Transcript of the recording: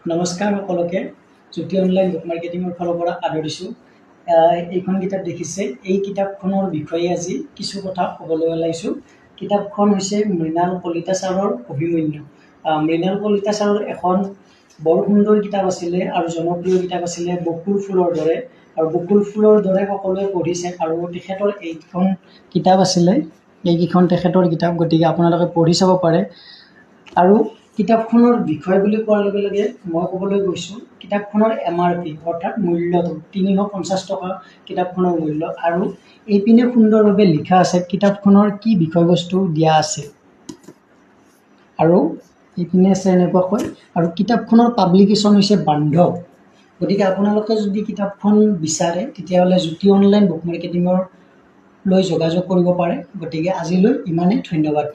নমস্কাৰ সকলোকে জ্যোতি online book মাৰ্কেটিঙৰ ফালৰ পৰা আদৰিছোঁ। এইখন কিতাপ দেখিছে, এই কিতাপখনৰ বিষয়ে আজি কিছু কথা ক'বলৈ ওলাইছোঁ। কিতাপখন হৈছে মৃণাল কলিতা ছাৰৰ অভিমন্যু। মৃণাল কলিতা ছাৰৰ এখন বৰ সুন্দৰ কিতাপ আছিলে আৰু জনপ্ৰিয় কিতাপ আছিলে বকুল ফুলৰ দৰে। আৰু বকুল ফুলৰ দৰে সকলোৱে পঢ়িছে আৰু তেখেতৰ এইখন কিতাপ আছিলে, এইকেইখন তেখেতৰ কিতাপ, গতিকে আপোনালোকে পঢ়ি চাব পাৰে। আৰু কিতাপখনৰ বিষয় বুলি কোৱাৰ লগে লগে মই ক'বলৈ গৈছোঁ কিতাপখনৰ MRP অৰ্থাৎ মূল্যটো 350 টকা কিতাপখনৰ মূল্য। আৰু এইপিনে সুন্দৰভাৱে লিখা আছে কিতাপখনৰ কি বিষয়বস্তু দিয়া আছে, আৰু এইপিনে আছে এনেকুৱাকৈ। আৰু কিতাপখনৰ পাব্লিকেশ্যন হৈছে বান্ধৱ। গতিকে আপোনালোকে যদি কিতাপখন বিচাৰে তেতিয়াহ'লে জ্যোতি অনলাইন বুক মাৰ্কেটিঙৰ লৈ যোগাযোগ কৰিব পাৰে। গতিকে আজিলৈ ইমানেই, ধন্যবাদ।